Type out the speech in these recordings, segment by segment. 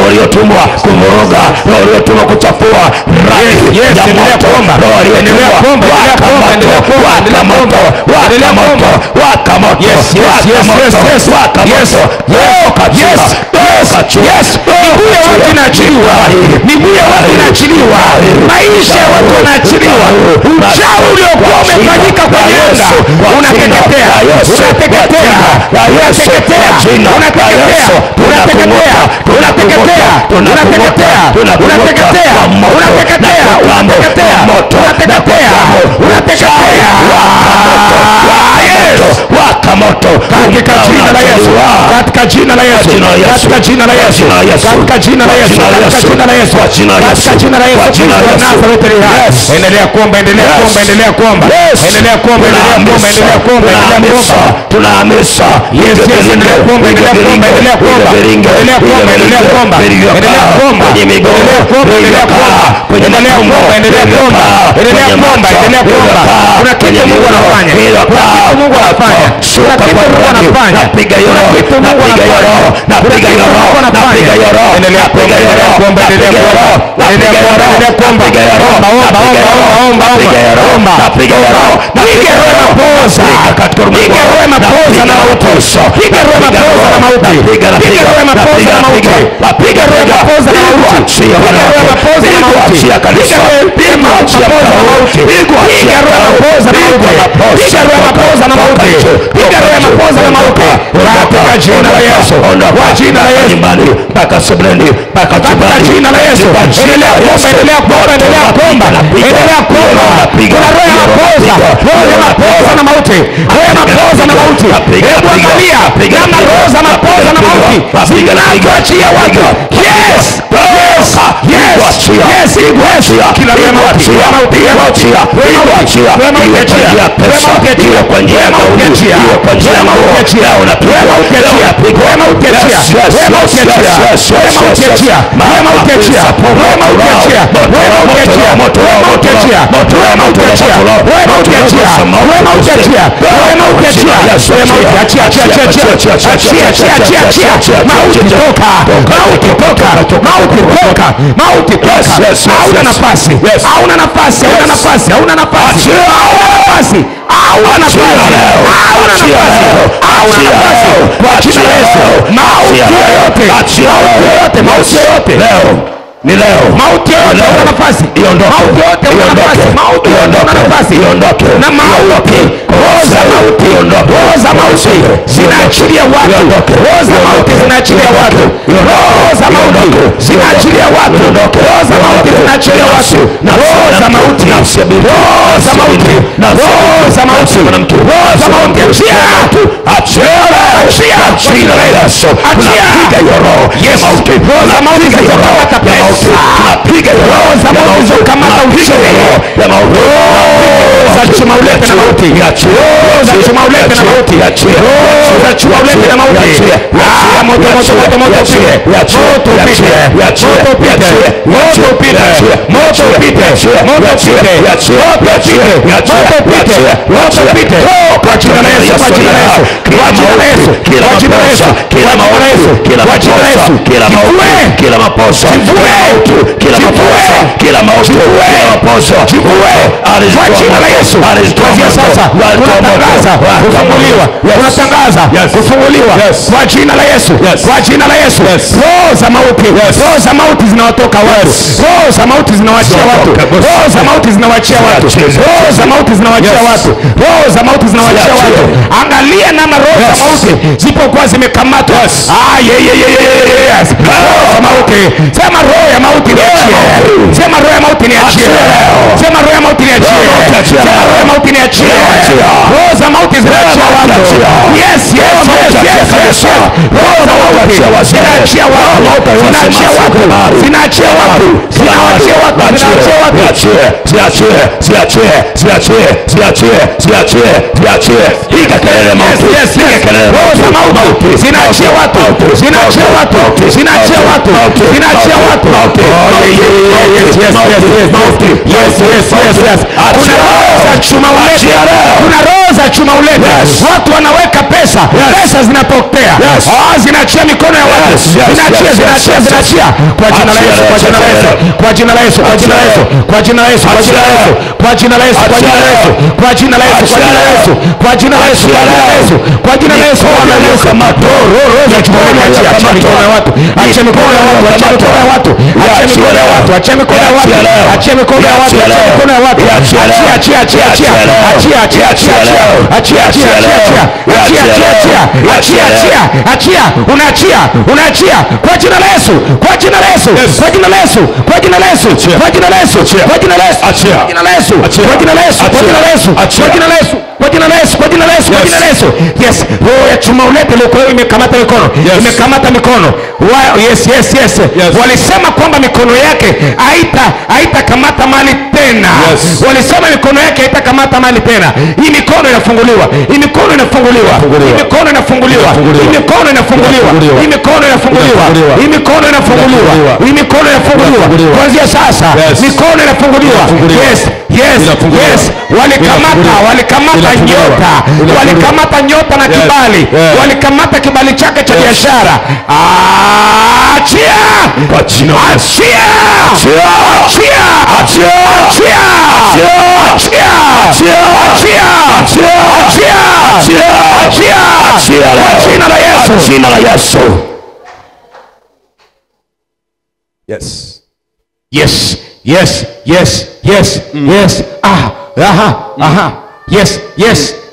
waliotumwa kumoroga, waliotumwa kuchafua rai ya moto, maisha ya watu wanaachiliwa, uchawi uliokuwa umefanyika kwa nyanda unateketea, moto katika jina la Yesu, katika jina la Yesu, katika jina la Yesu, katika jina la Yesu, katika jina la Yesu, katika jina la Yesu. Endelea kuomba, endelea kuomba, endelea kuomba, endelea kuomba, endelea kuomba, endelea kuomba, endelea kuomba. Tunaamrisha Yesu, endelea kuomba, endelea kuomba, endelea kuomba, endelea kuomba, endelea kuomba, endelea kuomba, endelea kuomba, endelea kuomba, endelea kuomba, endelea kuomba, endelea kuomba, endelea kuomba. Kuna kitu Mungu anafanya, kuna kitu Mungu anafanya, kuna kitu Mungu anafanya. Napiga yoro, napiga yoro, napiga yoro, napiga yoro. Endelea kuomba, endelea kuomba, endelea kuomba, endelea kuomba, endelea kuomba. Omba, omba, omba, omba, napiga yoro, napiga yoro, napiga yoro mapoza, piga roho mapoza na mauti, piga roho mapoza na mauti, piga roho mapoza na mauti, piga roho mapoza na mauti, piga roho mapoza na mauti, piga roho mapoza na mauti, piga roho mapoza na mauti, piga roho mapoza na mauti, piga roho mapoza na mauti, katika jina la Yesu, kwa jina la Yesu, mpaka sebleni, mpaka jina la Yesu. Endelea kuomba, endelea kuomba, endelea kuomba, endelea kuomba. Kuna roho ya mapoza, roho ya mapoza na mauti, roho ya mapoza na mauti. Hebu angalia kama roho za mapoza na mauti zinaachia watu. Yes, yes, yes, yes, yes. Kila roho ya mauti, roho ya mauti, roho ya mauti, roho ya mauti, roho ya mauti, roho ya mauti, kwa njia ya mauti, kwa njia ya mauti, unapiga mauti, roho ya mauti, roho ya mauti, roho ya hauna nafasi, hauna nafasi, hauna nafasi, hauna nafasi, hauna nafasi, kwa jina la Yesu. Mauti yote, mauti yote leo ni leo, mauti yote una nafasi, iondoke, mauti yote una nafasi, mauti yote una nafasi, iondoke, na mauti, roho za mauti, iondoke, roho za mauti zinaachilia watu, roho za mauti zinaachilia watu, roho za mauti zinaachilia watu, roho za mauti zinaachilia watu, na roho za mauti, roho za mauti, na roho za mauti, roho za mauti, achia, achia, achia, achia, tunapiga hiyo roho ya mauti, roho za mauti zinakamata pesa, tunapiga hiyo roho za mauti zinakamata uchumi ya mauti, roho za chuma ulete na mauti, roho za chuma ulete na mauti, roho za chuma ulete na mauti, moto, moto, moto, moto, moto upite, moto upite, moto upite, moto upite, moto upite, moto upite, moto upite, kwa jina la Yesu, kwa jina la Yesu, kwa jina la Yesu, kwa jina la Yesu, kila mauti, kila maposa, kila mauti, kila maposa, kila maposa, kila mauti, kila maposa, kwa jina la Yesu. Sasa tunatangaza kufunguliwa, tunatangaza kufunguliwa kwa jina la Yesu, kwa jina la Yesu. Roho za mauti, roho za mauti zinawatoka watu, roho za mauti zinawachia watu, roho za mauti zinawachia watu, roho za mauti zinawachia watu, roho za mauti zinawachia watu. Angalia namna roho za mauti zipokuwa zimekamatwa. Yes. Roho za mauti, sema roho ya mauti niachie, sema roho ya mauti niachie, sema roho ya mauti niachie, sema roho ya mauti niachie. Roho za mauti zinaachia watu. Yes. Roho za mauti zinaachia watu, zinaachia watu, zinaachia watu, zinaachia watu, zinaachia watu. Ziachie. Piga kelele mauti. Roho za mauti zinaachia watu, zinaachia watu, zinaachia watu, zinaachia watu. Kuna roho za chuma ulete, kuna roho za chuma ulete. Watu wanaweka pesa, pesa zinapokea, zinaachia mikono ya watu, zinaachia kwa jina la Yesu, kwa jina la Yesu, kwa jina la Yesu, kwa jina la Yesu, kwa jina la Yesu, kwa jina la Yesu, kwa jina la Yesu, kwa jina la Yesu, kwa jina la Yesu, kwa jina la Yesu, kwa jina la Yesu, kwa jina la Yesu. Roho za chuma achia mikono ya watu, achia mikono ya watu, achia mikono ya watu, achia mikono ya watu, achia mikono ya watu, achia mikono ya watu, achia mikono ya watu, achia unaachia kwa jina la Yesu, kwa jina la Yesu, kwa jina la Yesu, kwa jina la Yesu, kwa jina la Yesu, kwa jina la Yesu, kwa jina la Yesu, kwa jina la Yesu, kwa jina la Yesu, kwa jina la Yesu, kwa jina la Yesu, kwa jina la Yesu, kwa jina la Yesu. Yes, roho ya chuma ulete leo imekamata mikono, imekamata mikono. Yes. Walisema kwamba mikono yake haitakamata mali tena. Walisema mikono yake haitakamata mali tena. Hii mikono inafunguliwa, hii mikono inafunguliwa, hii mikono inafunguliwa, hii mikono inafunguliwa, hii mikono inafunguliwa, hii mikono inafunguliwa, hii mikono inafunguliwa. Kuanzia sasa mikono inafunguliwa. Yes. Walikamata nyota na kibali, walikamata kibali chake cha biashara. Achia kwa jina la Yesu, jina la Yesu.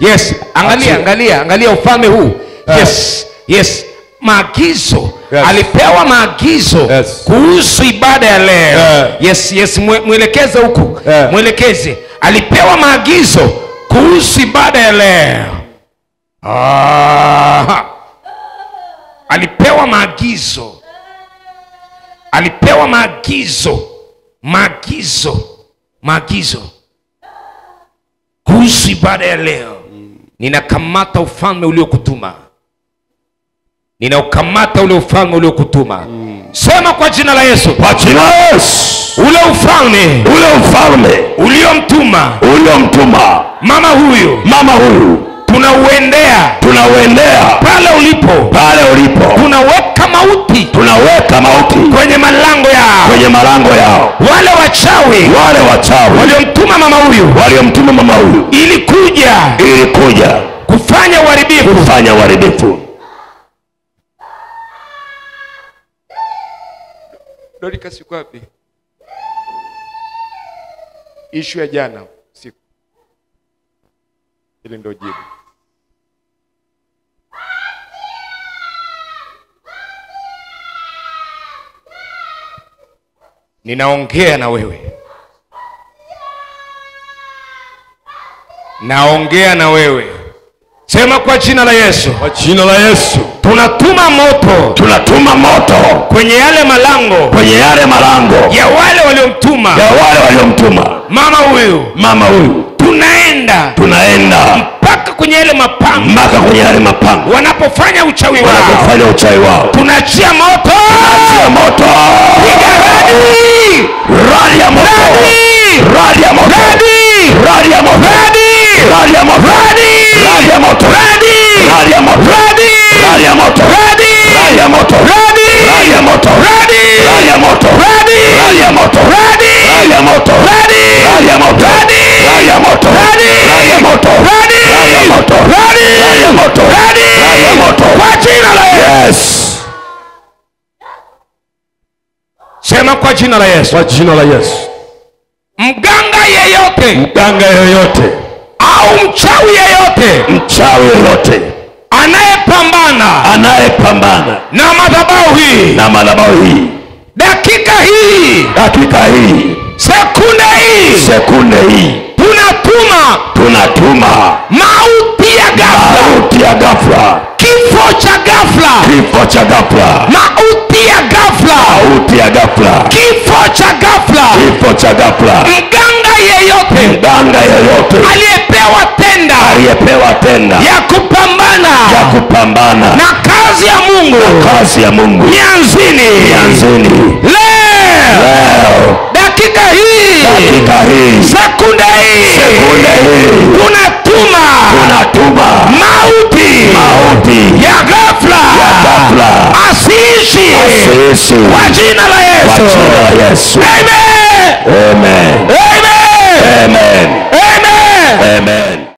Yes. Angalia ufalme huu. Yes. Maagizo. Alipewa maagizo kuhusu ibada ya leo. Yes. Mwelekeze huku. Mwelekeze. Alipewa maagizo kuhusu ibada ya leo. Alipewa maagizo. Maagizo kuhusu ibada ya leo. Ninakamata ufalme uliokutuma. Ninaukamata ule ufalme uliokutuma. Sema kwa jina la Yesu. Kwa jina la Yesu. Ule ufalme uliomtuma mama huyu tunauendea pale ulipo. Tunaweka mauti kwenye malango yao. Wale wachawi waliomtuma mama huyu ili kuja kufanya uharibifu. Dorika siku wapi? Ishu ya jana siku. Ile ndio jibu. Ninaongea na wewe. Sema kwa jina la Yesu. Kwa jina la Yesu. Tunatuma moto kwenye yale malango ya wale waliomtuma mama huyu. Tunaenda mpaka kwenye yale mapango. Wanapofanya uchawi wao. Tunachia moto. Radi ya moto. kwa jina la Yesu. Kwa jina la Yesu. Mganga yeyote, Mganga yeyote au mchawi yeyote, mchawi yeyote anayepambana na madhabahu hii, dakika hii, sekunde hii, tunatuma mauti ya ghafla, kifo cha ghafla, mauti ya ghafla, kifo cha ghafla. Mganga yeyote aliyepewa tenda ya kupambana na kazi ya Mungu, nianzini leo, dakika hii, sekunde hii, tunatuma mauti ya ghafla asiishi kwa jina la Yesu. Amen.